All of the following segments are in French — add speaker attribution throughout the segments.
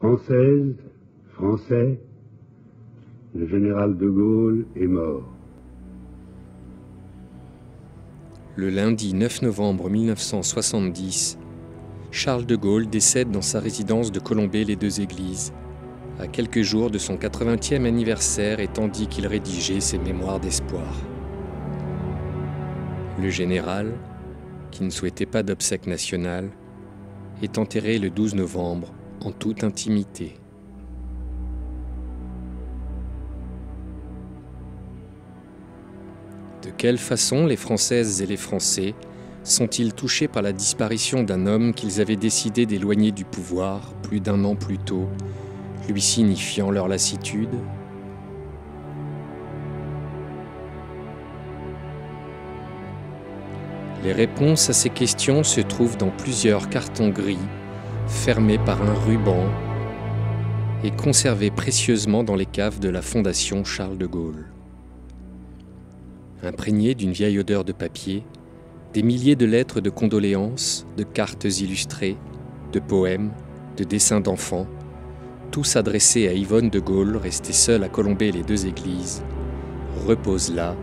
Speaker 1: Française, Français, le général de Gaulle est mort.
Speaker 2: Le lundi 9 novembre 1970, Charles de Gaulle décède dans sa résidence de Colombey-les-Deux-Églises, à quelques jours de son 80e anniversaire et tandis qu'il rédigeait ses mémoires d'espoir. Le général, qui ne souhaitait pas d'obsèques nationales, est enterré le 12 novembre en toute intimité. De quelle façon les Françaises et les Français sont-ils touchés par la disparition d'un homme qu'ils avaient décidé d'éloigner du pouvoir plus d'un an plus tôt, lui signifiant leur lassitude ? Les réponses à ces questions se trouvent dans plusieurs cartons gris, fermés par un ruban et conservés précieusement dans les caves de la Fondation Charles de Gaulle. Imprégnés d'une vieille odeur de papier, des milliers de lettres de condoléances, de cartes illustrées, de poèmes, de dessins d'enfants, tous adressés à Yvonne de Gaulle, restée seule à Colombey-les-Deux-Églises, reposent là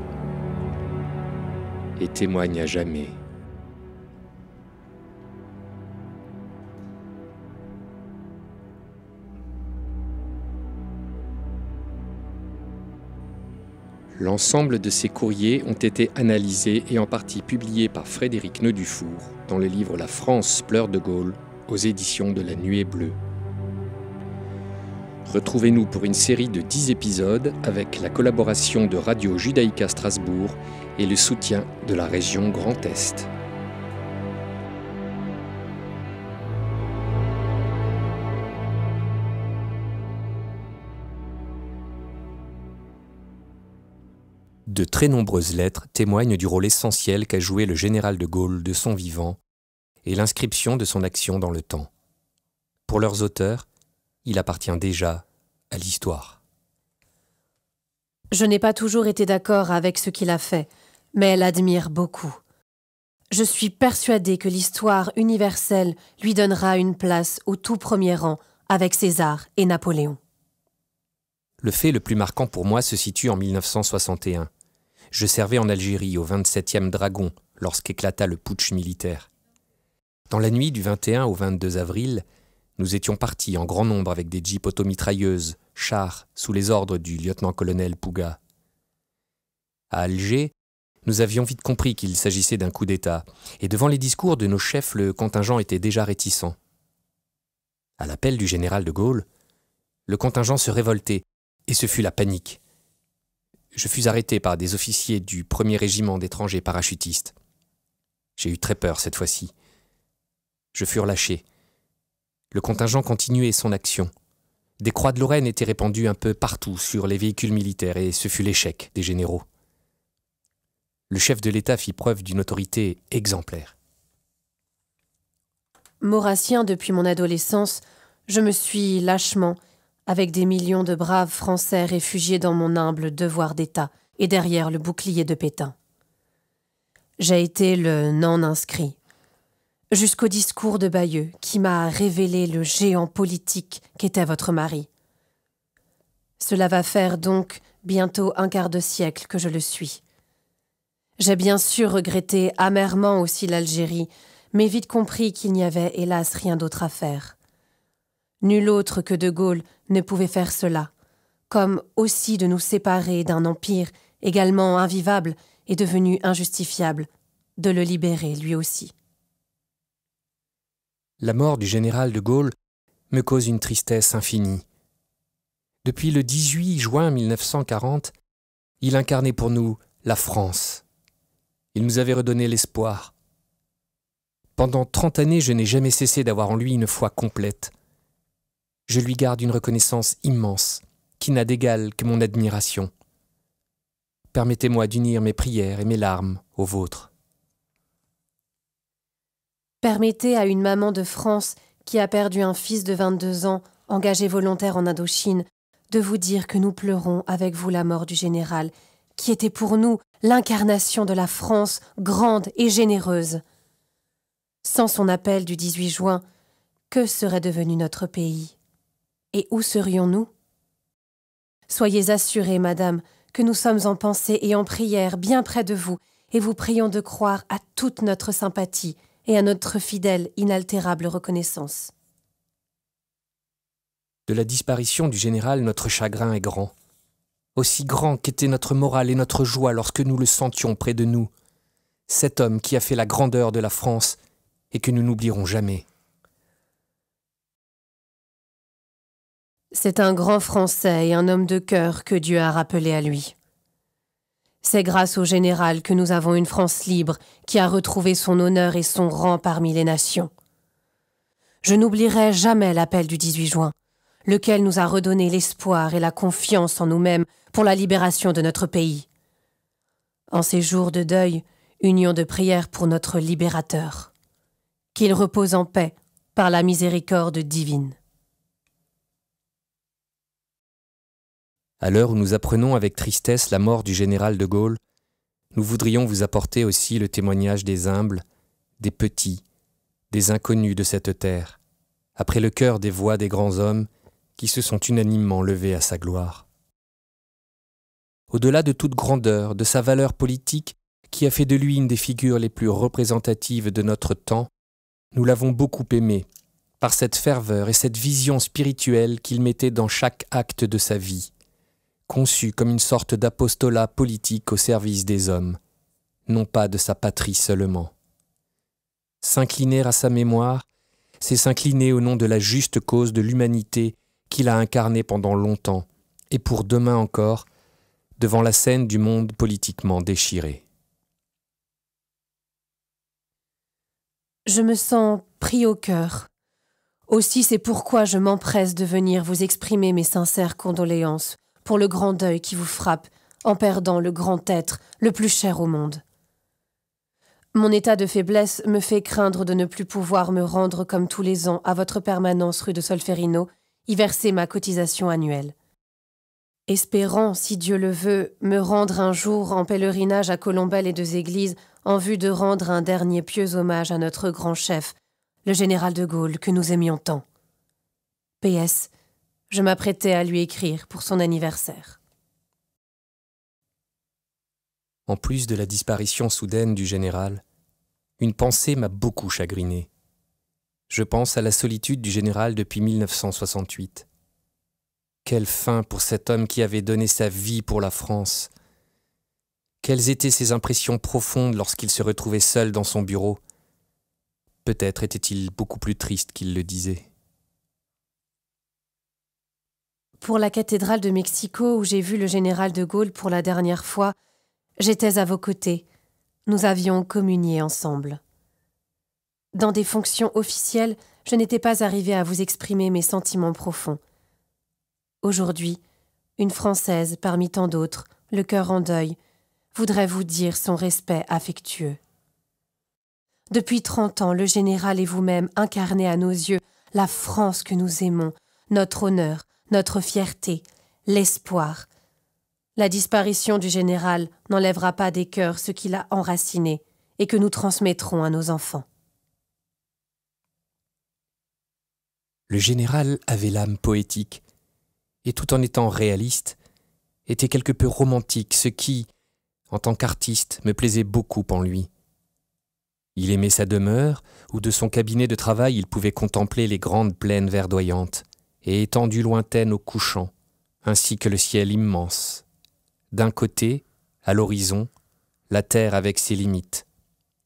Speaker 2: et témoignent à jamais. L'ensemble de ces courriers ont été analysés et en partie publiés par Frédéric Neudufour dans le livre La France pleure de Gaulle aux éditions de La Nuée Bleue. Retrouvez-nous pour une série de 10 épisodes avec la collaboration de Radio Judaïka Strasbourg et le soutien de la région Grand Est. De très nombreuses lettres témoignent du rôle essentiel qu'a joué le général de Gaulle de son vivant et l'inscription de son action dans le temps. Pour leurs auteurs, il appartient déjà à l'histoire.
Speaker 3: Je n'ai pas toujours été d'accord avec ce qu'il a fait, mais elle admire beaucoup. Je suis persuadée que l'histoire universelle lui donnera une place au tout premier rang avec César et Napoléon.
Speaker 2: Le fait le plus marquant pour moi se situe en 1961. Je servais en Algérie au 27e Dragon lorsqu'éclata le putsch militaire. Dans la nuit du 21 au 22 avril, nous étions partis en grand nombre avec des jeeps automitrailleuses, chars, sous les ordres du lieutenant-colonel Pouga. À Alger, nous avions vite compris qu'il s'agissait d'un coup d'État, et devant les discours de nos chefs, le contingent était déjà réticent. À l'appel du général de Gaulle, le contingent se révoltait, et ce fut la panique. Je fus arrêté par des officiers du 1er régiment d'étrangers parachutistes. J'ai eu très peur cette fois-ci. Je fus relâché. Le contingent continuait son action. Des croix de Lorraine étaient répandues un peu partout sur les véhicules militaires et ce fut l'échec des généraux. Le chef de l'État fit preuve d'une autorité exemplaire.
Speaker 3: Maurassien depuis mon adolescence, je me suis lâchement, avec des millions de braves Français réfugiés dans mon humble devoir d'État et derrière le bouclier de Pétain. J'ai été le non-inscrit, jusqu'au discours de Bayeux qui m'a révélé le géant politique qu'était votre mari. Cela va faire donc bientôt un quart de siècle que je le suis. J'ai bien sûr regretté amèrement aussi l'Algérie, mais vite compris qu'il n'y avait hélas rien d'autre à faire. Nul autre que de Gaulle ne pouvait faire cela, comme aussi de nous séparer d'un empire également invivable et devenu injustifiable, de le libérer lui aussi.
Speaker 2: La mort du général de Gaulle me cause une tristesse infinie. Depuis le 18 juin 1940, il incarnait pour nous la France. Il nous avait redonné l'espoir. Pendant 30 années, je n'ai jamais cessé d'avoir en lui une foi complète. Je lui garde une reconnaissance immense, qui n'a d'égal que mon admiration. Permettez-moi d'unir mes prières et mes larmes aux vôtres.
Speaker 3: Permettez à une maman de France qui a perdu un fils de 22 ans, engagé volontaire en Indochine, de vous dire que nous pleurons avec vous la mort du général, qui était pour nous l'incarnation de la France grande et généreuse. Sans son appel du 18 juin, que serait devenu notre pays ? Et où serions-nous? Soyez assurée, madame, que nous sommes en pensée et en prière bien près de vous, et vous prions de croire à toute notre sympathie et à notre fidèle, inaltérable reconnaissance.
Speaker 2: De la disparition du général, notre chagrin est grand. Aussi grand qu'était notre morale et notre joie lorsque nous le sentions près de nous. Cet homme qui a fait la grandeur de la France et que nous n'oublierons jamais.
Speaker 3: C'est un grand Français et un homme de cœur que Dieu a rappelé à lui. C'est grâce au général que nous avons une France libre qui a retrouvé son honneur et son rang parmi les nations. Je n'oublierai jamais l'appel du 18 juin, lequel nous a redonné l'espoir et la confiance en nous-mêmes pour la libération de notre pays. En ces jours de deuil, union de prière pour notre libérateur. Qu'il repose en paix par la miséricorde divine.
Speaker 2: À l'heure où nous apprenons avec tristesse la mort du général de Gaulle, nous voudrions vous apporter aussi le témoignage des humbles, des petits, des inconnus de cette terre, après le cœur des voix des grands hommes qui se sont unanimement levés à sa gloire. Au-delà de toute grandeur, de sa valeur politique, qui a fait de lui une des figures les plus représentatives de notre temps, nous l'avons beaucoup aimé, par cette ferveur et cette vision spirituelle qu'il mettait dans chaque acte de sa vie, conçu comme une sorte d'apostolat politique au service des hommes, non pas de sa patrie seulement. S'incliner à sa mémoire, c'est s'incliner au nom de la juste cause de l'humanité qu'il a incarnée pendant longtemps, et pour demain encore, devant la scène du monde politiquement déchiré.
Speaker 3: Je me sens pris au cœur. Aussi c'est pourquoi je m'empresse de venir vous exprimer mes sincères condoléances pour le grand deuil qui vous frappe en perdant le grand être le plus cher au monde. Mon état de faiblesse me fait craindre de ne plus pouvoir me rendre comme tous les ans à votre permanence rue de Solferino, y verser ma cotisation annuelle. Espérant, si Dieu le veut, me rendre un jour en pèlerinage à Colombelles et deux églises en vue de rendre un dernier pieux hommage à notre grand chef, le général de Gaulle que nous aimions tant. PS, je m'apprêtais à lui écrire pour son anniversaire.
Speaker 2: En plus de la disparition soudaine du général, une pensée m'a beaucoup chagriné. Je pense à la solitude du général depuis 1968. Quelle fin pour cet homme qui avait donné sa vie pour la France! Quelles étaient ses impressions profondes lorsqu'il se retrouvait seul dans son bureau? Peut-être était-il beaucoup plus triste qu'il le disait.
Speaker 3: Pour la cathédrale de Mexico où j'ai vu le général de Gaulle pour la dernière fois, j'étais à vos côtés. Nous avions communié ensemble. Dans des fonctions officielles, je n'étais pas arrivée à vous exprimer mes sentiments profonds. Aujourd'hui, une Française parmi tant d'autres, le cœur en deuil, voudrait vous dire son respect affectueux. Depuis 30 ans, le général et vous-même incarnez à nos yeux la France que nous aimons, notre honneur, notre fierté, l'espoir. La disparition du général n'enlèvera pas des cœurs ce qu'il a enraciné et que nous transmettrons à nos enfants.
Speaker 2: Le général avait l'âme poétique, et tout en étant réaliste, était quelque peu romantique, ce qui, en tant qu'artiste, me plaisait beaucoup en lui. Il aimait sa demeure, où de son cabinet de travail il pouvait contempler les grandes plaines verdoyantes, et étendues lointaines au couchant, ainsi que le ciel immense. D'un côté, à l'horizon, la terre avec ses limites,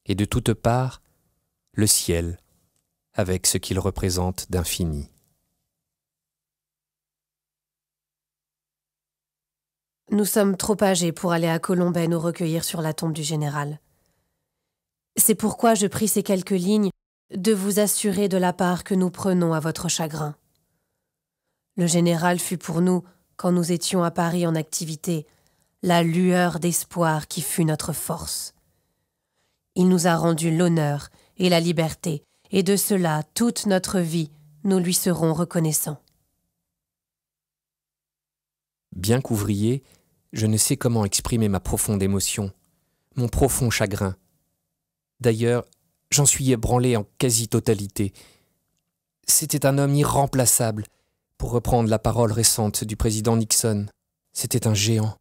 Speaker 2: et de toutes parts, le ciel, avec ce qu'il représente d'infini.
Speaker 3: Nous sommes trop âgés pour aller à Colombelles nous recueillir sur la tombe du général. C'est pourquoi je prie ces quelques lignes de vous assurer de la part que nous prenons à votre chagrin. Le général fut pour nous, quand nous étions à Paris en activité, la lueur d'espoir qui fut notre force. Il nous a rendu l'honneur et la liberté, et de cela, toute notre vie, nous lui serons reconnaissants.
Speaker 2: Bien qu'ouvrier, je ne sais comment exprimer ma profonde émotion, mon profond chagrin. D'ailleurs, j'en suis ébranlé en quasi-totalité. C'était un homme irremplaçable, Pour reprendre la parole récente du président Nixon, c'était un géant.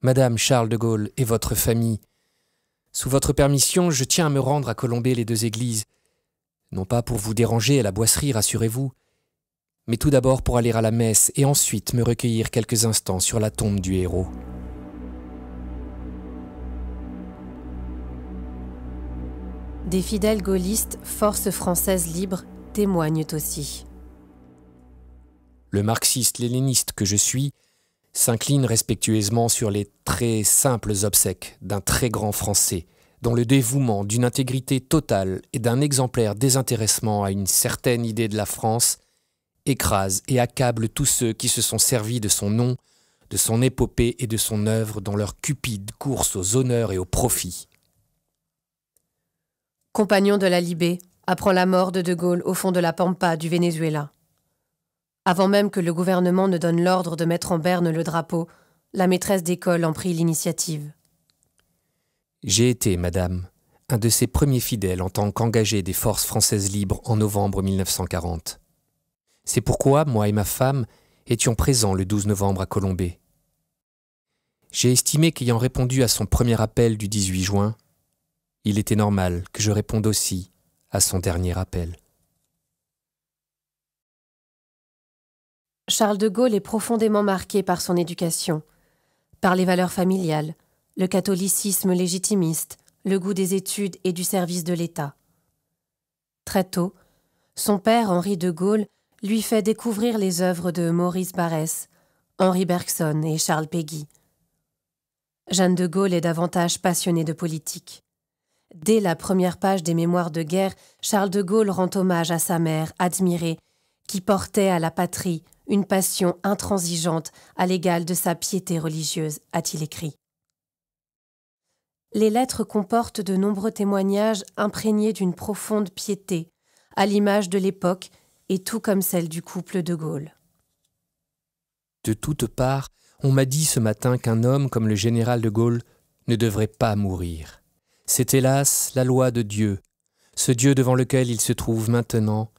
Speaker 2: Madame Charles de Gaulle et votre famille, sous votre permission, je tiens à me rendre à colomber les deux églises, non pas pour vous déranger à la boisserie, rassurez-vous, mais tout d'abord pour aller à la messe et ensuite me recueillir quelques instants sur la tombe du héros.
Speaker 3: Des fidèles gaullistes, forces françaises libres, témoignent aussi.
Speaker 2: Le marxiste-léniniste que je suis s'incline respectueusement sur les très simples obsèques d'un très grand Français, dont le dévouement d'une intégrité totale et d'un exemplaire désintéressement à une certaine idée de la France écrase et accable tous ceux qui se sont servis de son nom, de son épopée et de son œuvre dans leur cupide course aux honneurs et aux profits.
Speaker 3: Compagnon de la Libé, apprend la mort de Gaulle au fond de la pampa du Venezuela. Avant même que le gouvernement ne donne l'ordre de mettre en berne le drapeau, la maîtresse d'école en prit l'initiative.
Speaker 2: J'ai été, madame, un de ses premiers fidèles en tant qu'engagé des forces françaises libres en novembre 1940. C'est pourquoi, moi et ma femme, étions présents le 12 novembre à Colombey. J'ai estimé qu'ayant répondu à son premier appel du 18 juin, il était normal que je réponde aussi à son dernier appel.
Speaker 3: Charles de Gaulle est profondément marqué par son éducation, par les valeurs familiales, le catholicisme légitimiste, le goût des études et du service de l'État. Très tôt, son père, Henri de Gaulle, lui fait découvrir les œuvres de Maurice Barrès, Henri Bergson et Charles Péguy. Jeanne de Gaulle est davantage passionnée de politique. Dès la première page des Mémoires de guerre, Charles de Gaulle rend hommage à sa mère, admirée, qui portait à la patrie une passion intransigeante à l'égal de sa piété religieuse, a-t-il écrit. Les lettres comportent de nombreux témoignages imprégnés d'une profonde piété, à l'image de l'époque et tout comme celle du couple de Gaulle.
Speaker 2: De toutes parts, on m'a dit ce matin qu'un homme comme le général de Gaulle ne devrait pas mourir. C'est hélas la loi de Dieu, ce Dieu devant lequel il se trouve maintenant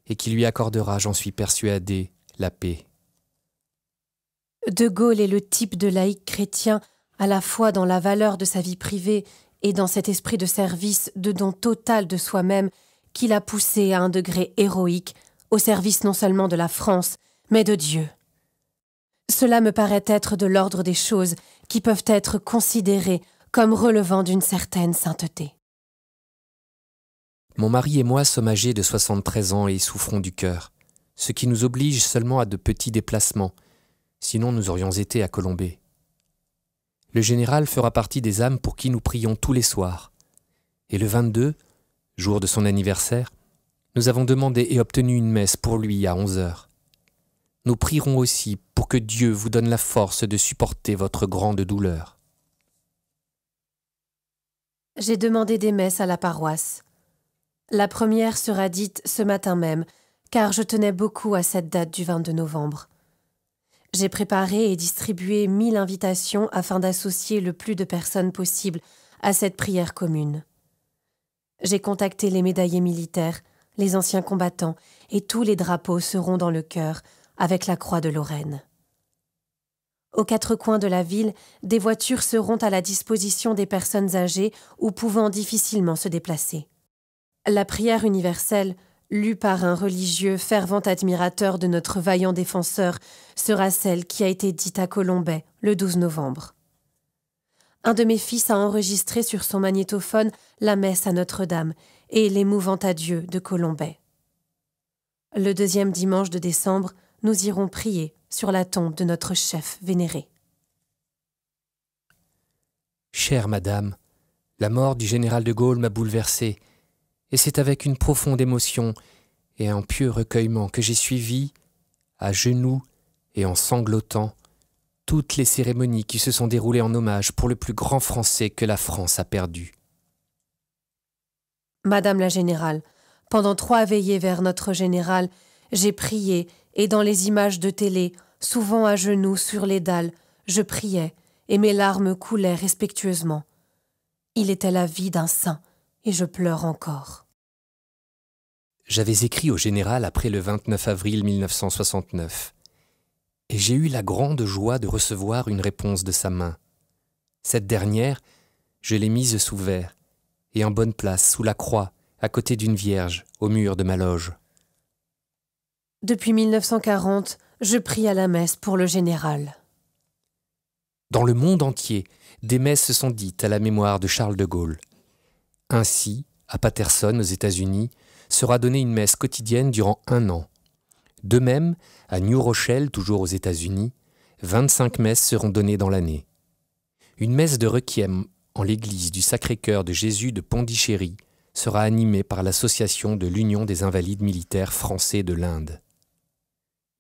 Speaker 2: et qui lui accordera, j'en suis persuadé, la paix.
Speaker 3: De Gaulle est le type de laïc chrétien à la fois dans la valeur de sa vie privée et dans cet esprit de service, de don total de soi-même qui l'a poussé à un degré héroïque au service non seulement de la France, mais de Dieu. Cela me paraît être de l'ordre des choses qui peuvent être considérées comme relevant d'une certaine sainteté.
Speaker 2: Mon mari et moi sommes âgés de 73 ans et souffrons du cœur, ce qui nous oblige seulement à de petits déplacements, sinon nous aurions été à Colombey. Le général fera partie des âmes pour qui nous prions tous les soirs. Et le 22, jour de son anniversaire, nous avons demandé et obtenu une messe pour lui à 11h. Nous prierons aussi pour que Dieu vous donne la force de supporter votre grande douleur.
Speaker 3: J'ai demandé des messes à la paroisse. La première sera dite ce matin même, car je tenais beaucoup à cette date du 22 novembre. J'ai préparé et distribué 1000 invitations afin d'associer le plus de personnes possible à cette prière commune. J'ai contacté les médaillés militaires, les anciens combattants, et tous les drapeaux seront dans le chœur, avec la croix de Lorraine. Aux 4 coins de la ville, des voitures seront à la disposition des personnes âgées ou pouvant difficilement se déplacer. La prière universelle, lue par un religieux fervent admirateur de notre vaillant défenseur, sera celle qui a été dite à Colombey le 12 novembre. Un de mes fils a enregistré sur son magnétophone la messe à Notre-Dame et l'émouvant adieu de Colombey. Le 2e dimanche de décembre, nous irons prier sur la tombe de notre chef vénéré.
Speaker 2: Chère madame, la mort du général de Gaulle m'a bouleversé, et c'est avec une profonde émotion et un pieux recueillement que j'ai suivi, à genoux et en sanglotant, toutes les cérémonies qui se sont déroulées en hommage pour le plus grand Français que la France a perdu.
Speaker 3: Madame la Générale, pendant 3 veillées vers notre général, j'ai prié, et dans les images de télé, souvent à genoux sur les dalles, je priais, et mes larmes coulaient respectueusement. Il était la vie d'un saint, et je pleure encore.
Speaker 2: J'avais écrit au général après le 29 avril 1969, et j'ai eu la grande joie de recevoir une réponse de sa main. Cette dernière, je l'ai mise sous verre, et en bonne place, sous la croix, à côté d'une vierge, au mur de ma loge.
Speaker 3: Depuis 1940, je prie à la messe pour le général.
Speaker 2: Dans le monde entier, des messes se sont dites à la mémoire de Charles de Gaulle. Ainsi, à Paterson, aux États-Unis, sera donnée une messe quotidienne durant 1 an. De même, à New Rochelle, toujours aux États-Unis, 25 messes seront données dans l'année. Une messe de requiem en l'église du Sacré-Cœur de Jésus de Pondichéry sera animée par l'association de l'Union des Invalides militaires français de l'Inde.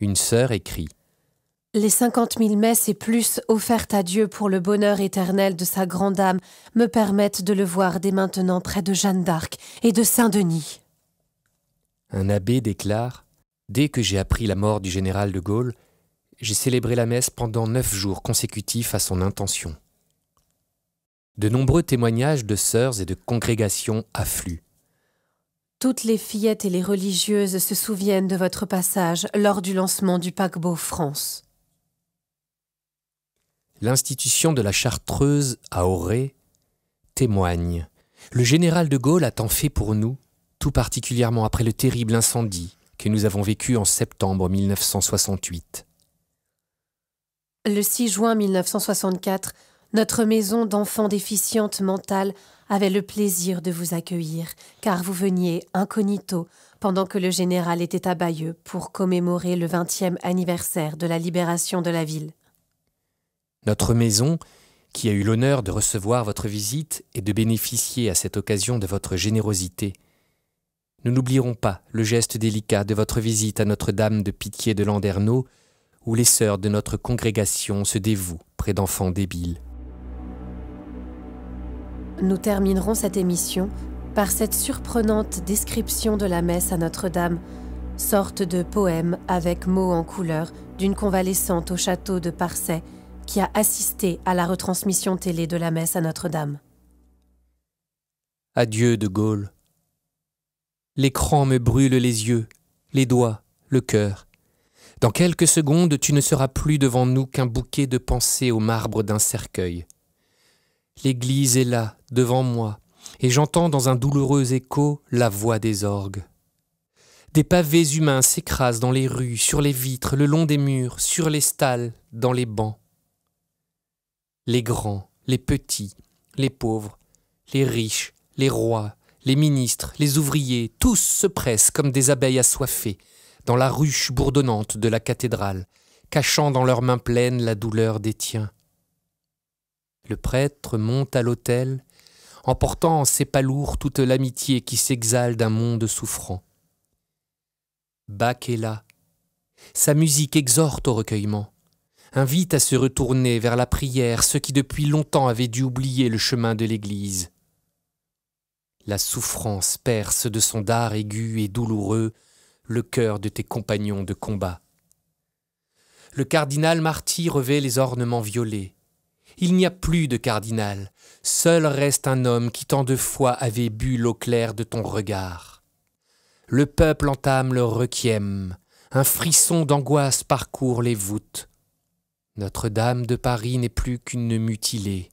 Speaker 2: Une sœur écrit «
Speaker 3: Les 50 000 messes et plus offertes à Dieu pour le bonheur éternel de sa grande âme me permettent de le voir dès maintenant près de Jeanne d'Arc et de Saint-Denis. »
Speaker 2: Un abbé déclare « Dès que j'ai appris la mort du général de Gaulle, j'ai célébré la messe pendant 9 jours consécutifs à son intention. » De nombreux témoignages de sœurs et de congrégations affluent.
Speaker 3: Toutes les fillettes et les religieuses se souviennent de votre passage lors du lancement du paquebot France.
Speaker 2: L'institution de la Chartreuse à Auray témoigne. Le général de Gaulle a tant fait pour nous, tout particulièrement après le terrible incendie que nous avons vécu en septembre 1968.
Speaker 3: Le 6 juin 1964, notre maison d'enfants déficientes mentales avait le plaisir de vous accueillir, car vous veniez incognito pendant que le général était à Bayeux pour commémorer le 20e anniversaire de la libération de la ville.
Speaker 2: Notre maison, qui a eu l'honneur de recevoir votre visite et de bénéficier à cette occasion de votre générosité, nous n'oublierons pas le geste délicat de votre visite à Notre-Dame de Pitié de Landerneau, où les sœurs de notre congrégation se dévouent près d'enfants débiles.
Speaker 3: Nous terminerons cette émission par cette surprenante description de la messe à Notre-Dame, sorte de poème avec mots en couleur d'une convalescente au château de Parçay qui a assisté à la retransmission télé de la messe à Notre-Dame.
Speaker 2: Adieu de Gaulle. L'écran me brûle les yeux, les doigts, le cœur. Dans quelques secondes, tu ne seras plus devant nous qu'un bouquet de pensées au marbre d'un cercueil. L'église est là, devant moi, et j'entends dans un douloureux écho la voix des orgues. Des pavés humains s'écrasent dans les rues, sur les vitres, le long des murs, sur les stalles, dans les bancs. Les grands, les petits, les pauvres, les riches, les rois, les ministres, les ouvriers, tous se pressent comme des abeilles assoiffées dans la ruche bourdonnante de la cathédrale, cachant dans leurs mains pleines la douleur des tiens. Le prêtre monte à l'autel, emportant en ses pas lourds toute l'amitié qui s'exhale d'un monde souffrant. Bach est là. Sa musique exhorte au recueillement, invite à se retourner vers la prière ceux qui depuis longtemps avaient dû oublier le chemin de l'Église. La souffrance perce de son dard aigu et douloureux le cœur de tes compagnons de combat. Le cardinal Marty revêt les ornements violets. Il n'y a plus de cardinal, seul reste un homme qui tant de fois avait bu l'eau claire de ton regard. Le peuple entame le requiem, un frisson d'angoisse parcourt les voûtes. Notre-Dame de Paris n'est plus qu'une mutilée,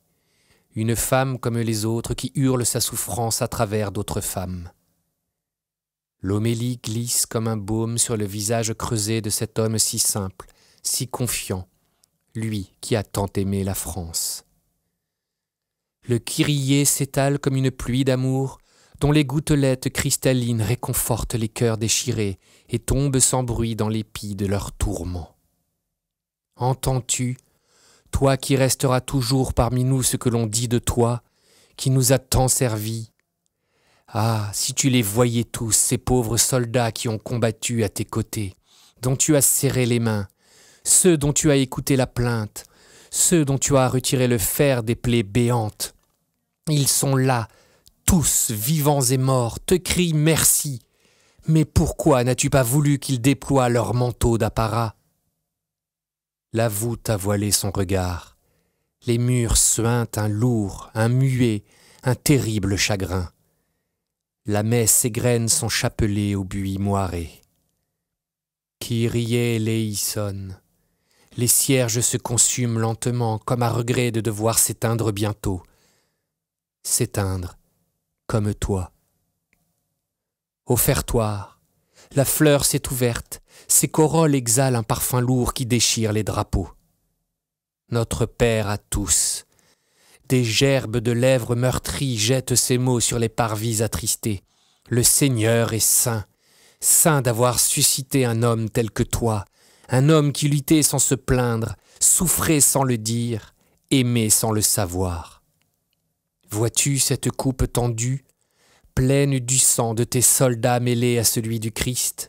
Speaker 2: une femme comme les autres qui hurle sa souffrance à travers d'autres femmes. L'homélie glisse comme un baume sur le visage creusé de cet homme si simple, si confiant, lui qui a tant aimé la France. Le Kyrie s'étale comme une pluie d'amour, dont les gouttelettes cristallines réconfortent les cœurs déchirés et tombent sans bruit dans l'épi de leurs tourments. Entends-tu, toi qui resteras toujours parmi nous ce que l'on dit de toi, qui nous a tant servi? Ah, si tu les voyais tous, ces pauvres soldats qui ont combattu à tes côtés, dont tu as serré les mains, ceux dont tu as écouté la plainte, ceux dont tu as retiré le fer des plaies béantes. Ils sont là, tous, vivants et morts, te crient merci. Mais pourquoi n'as-tu pas voulu qu'ils déploient leur manteau d'apparat? La voûte a voilé son regard. Les murs suintent un lourd, un muet, un terrible chagrin. la messe égrène son chapelet au buis moiré. Kyrie eleison. Les cierges se consument lentement, comme à regret de devoir s'éteindre bientôt. S'éteindre, comme toi. Offertoire, la fleur s'est ouverte, ses corolles exhalent un parfum lourd qui déchire les drapeaux. Notre Père à tous, des gerbes de lèvres meurtries jettent ces mots sur les parvis attristés. Le Seigneur est saint, saint d'avoir suscité un homme tel que toi, un homme qui luttait sans se plaindre, souffrait sans le dire, aimait sans le savoir. Vois-tu cette coupe tendue, pleine du sang de tes soldats mêlés à celui du Christ?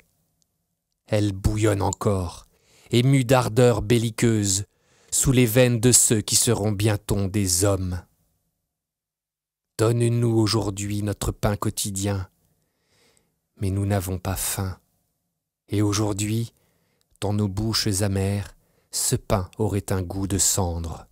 Speaker 2: Elle bouillonne encore, émue d'ardeur belliqueuse, sous les veines de ceux qui seront bientôt des hommes. Donne-nous aujourd'hui notre pain quotidien, mais nous n'avons pas faim, et aujourd'hui, dans nos bouches amères, ce pain aurait un goût de cendre.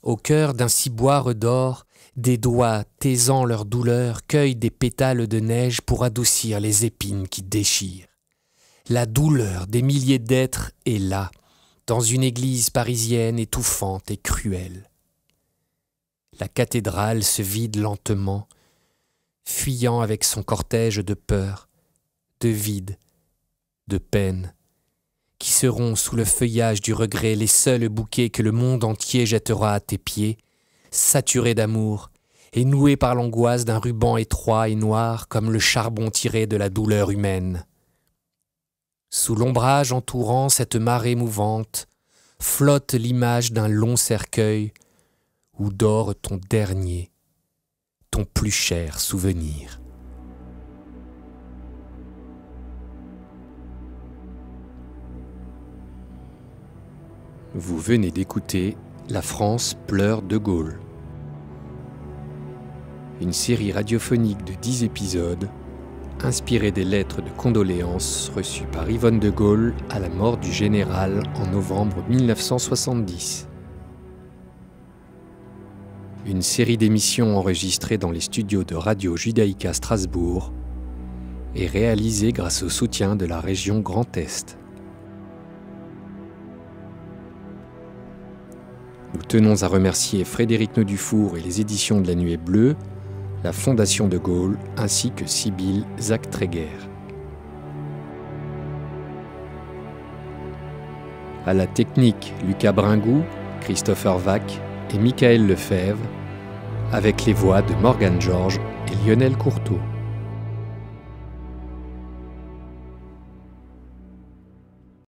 Speaker 2: Au cœur d'un ciboire d'or, des doigts taisant leur douleur cueillent des pétales de neige pour adoucir les épines qui déchirent. La douleur des milliers d'êtres est là, dans une église parisienne étouffante et cruelle. La cathédrale se vide lentement, fuyant avec son cortège de peur, de vide, de peine, qui seront sous le feuillage du regret les seuls bouquets que le monde entier jettera à tes pieds, saturés d'amour et noués par l'angoisse d'un ruban étroit et noir comme le charbon tiré de la douleur humaine. Sous l'ombrage entourant cette marée mouvante, flotte l'image d'un long cercueil où dort ton dernier, ton plus cher souvenir. Vous venez d'écouter La France pleure de Gaulle. Une série radiophonique de 10 épisodes, inspirée des lettres de condoléances reçues par Yvonne de Gaulle à la mort du général en novembre 1970. Une série d'émissions enregistrées dans les studios de Radio Judaïka Strasbourg et réalisée grâce au soutien de la région Grand Est. Nous tenons à remercier Frédéric Naudufour et les éditions de La Nuée Bleue, la Fondation de Gaulle ainsi que Sibylle Zach-Tréguer. À la technique, Lucas Bringou, Christopher Vac et Michael Lefebvre, avec les voix de Morgane Georges et Lionel Courteau.